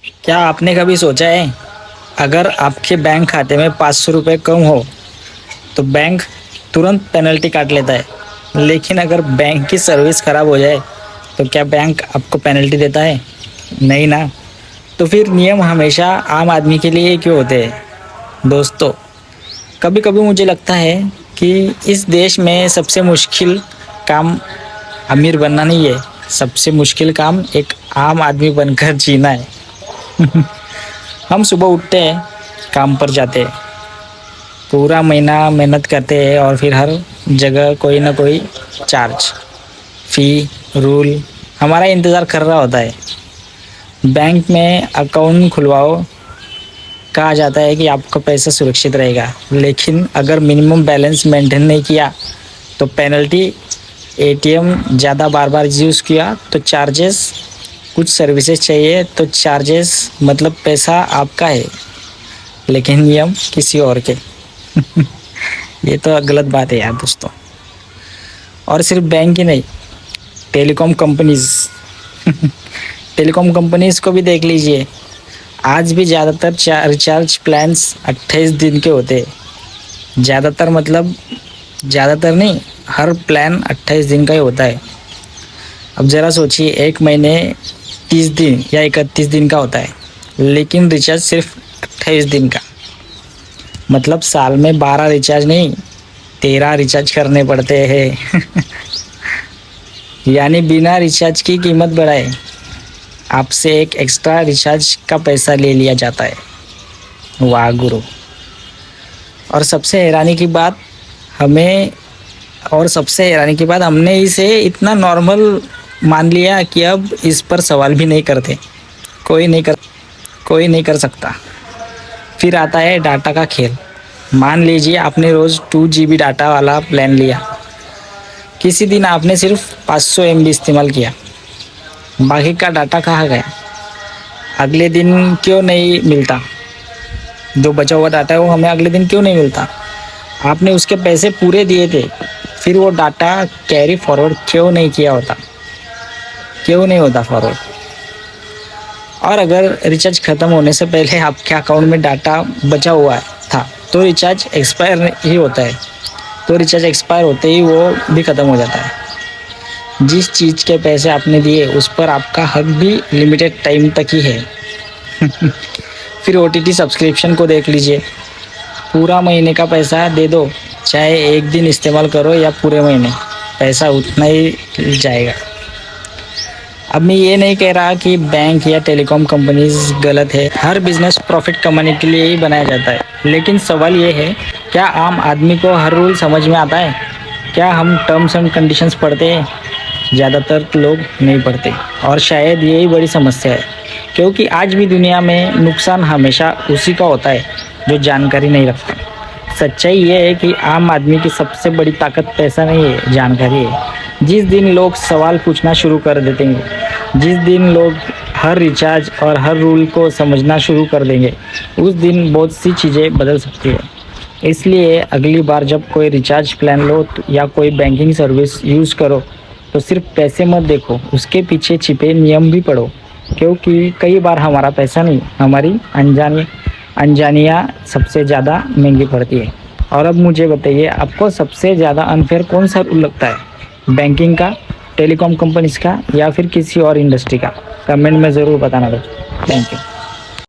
क्या आपने कभी सोचा है, अगर आपके बैंक खाते में 500 रुपये कम हो तो बैंक तुरंत पेनल्टी काट लेता है, लेकिन अगर बैंक की सर्विस ख़राब हो जाए तो क्या बैंक आपको पेनल्टी देता है? नहीं ना। तो फिर नियम हमेशा आम आदमी के लिए क्यों होते हैं? दोस्तों, कभी कभी मुझे लगता है कि इस देश में सबसे मुश्किल काम अमीर बनना नहीं है, सबसे मुश्किल काम एक आम आदमी बनकर जीना है। हम सुबह उठते हैं, काम पर जाते हैं, पूरा महीना मेहनत करते हैं और फिर हर जगह कोई ना कोई चार्ज, फी, रूल हमारा इंतज़ार कर रहा होता है। बैंक में अकाउंट खुलवाओ, कहा जाता है कि आपका पैसा सुरक्षित रहेगा, लेकिन अगर मिनिमम बैलेंस मेंटेन नहीं किया तो पेनल्टी, एटीएम ज़्यादा बार बार यूज़ किया तो चार्जेस, कुछ सर्विसेज चाहिए तो चार्जेस, मतलब पैसा आपका है लेकिन नियम किसी और के। ये तो गलत बात है यार दोस्तों। और सिर्फ बैंक ही नहीं, टेलीकॉम कंपनीज टेलीकॉम कंपनीज को भी देख लीजिए। आज भी ज़्यादातर रिचार्ज प्लान्स 28 दिन के होते हैं। ज़्यादातर मतलब ज़्यादातर नहीं, हर प्लान 28 दिन का ही होता है। अब ज़रा सोचिए, एक महीने 30 दिन या 31 दिन का होता है, लेकिन रिचार्ज सिर्फ 28 दिन का। मतलब साल में 12 रिचार्ज नहीं, 13 रिचार्ज करने पड़ते हैं। यानी बिना रिचार्ज की कीमत बढ़ाए आपसे एक एक्स्ट्रा रिचार्ज का पैसा ले लिया जाता है। वाह गुरु। और सबसे हैरानी की बात हमने इसे इतना नॉर्मल मान लिया कि अब इस पर सवाल भी नहीं करते। कोई नहीं कर सकता। फिर आता है डाटा का खेल। मान लीजिए आपने रोज़ 2 GB डाटा वाला प्लान लिया। किसी दिन आपने सिर्फ 500 MB इस्तेमाल किया, बाकी का डाटा कहाँ गया? अगले दिन क्यों नहीं मिलता? जो बचा हुआ डाटा है वो हमें अगले दिन क्यों नहीं मिलता? आपने उसके पैसे पूरे दिए थे, फिर वो डाटा कैरी फॉरवर्ड क्यों नहीं किया होता? क्यों नहीं होता फॉरवर्ड? और अगर रिचार्ज ख़त्म होने से पहले आपके अकाउंट में डाटा बचा हुआ था तो रिचार्ज एक्सपायर ही होता है, तो रिचार्ज एक्सपायर होते ही वो भी ख़त्म हो जाता है। जिस चीज़ के पैसे आपने दिए उस पर आपका हक भी लिमिटेड टाइम तक ही है। फिर OTT सब्सक्रिप्शन को देख लीजिए। पूरा महीने का पैसा दे दो, चाहे एक दिन इस्तेमाल करो या पूरे महीने, पैसा उतना ही जाएगा। अब मैं ये नहीं कह रहा कि बैंक या टेलीकॉम कंपनीज गलत है, हर बिजनेस प्रॉफिट कमाने के लिए ही बनाया जाता है। लेकिन सवाल ये है, क्या आम आदमी को हर रूल समझ में आता है? क्या हम टर्म्स एंड कंडीशंस पढ़ते हैं? ज़्यादातर लोग नहीं पढ़ते, और शायद यही बड़ी समस्या है, क्योंकि आज भी दुनिया में नुकसान हमेशा उसी का होता है जो जानकारी नहीं रखता। सच्चाई ये है कि आम आदमी की सबसे बड़ी ताकत पैसा नहीं है, जानकारी है। जिस दिन लोग सवाल पूछना शुरू कर देंगे, जिस दिन लोग हर रिचार्ज और हर रूल को समझना शुरू कर देंगे, उस दिन बहुत सी चीज़ें बदल सकती है। इसलिए अगली बार जब कोई रिचार्ज प्लान लो या कोई बैंकिंग सर्विस यूज़ करो तो सिर्फ पैसे मत देखो, उसके पीछे छिपे नियम भी पढ़ो, क्योंकि कई बार हमारा पैसा नहीं, हमारी अनजानियाँ सबसे ज़्यादा महंगी पड़ती है। और अब मुझे बताइए, आपको सबसे ज़्यादा अनफेयर कौन सा रूल लगता है? बैंकिंग का, टेलीकॉम कंपनीज का, या फिर किसी और इंडस्ट्री का? कमेंट में ज़रूर बताना दोस्तों। Thank you.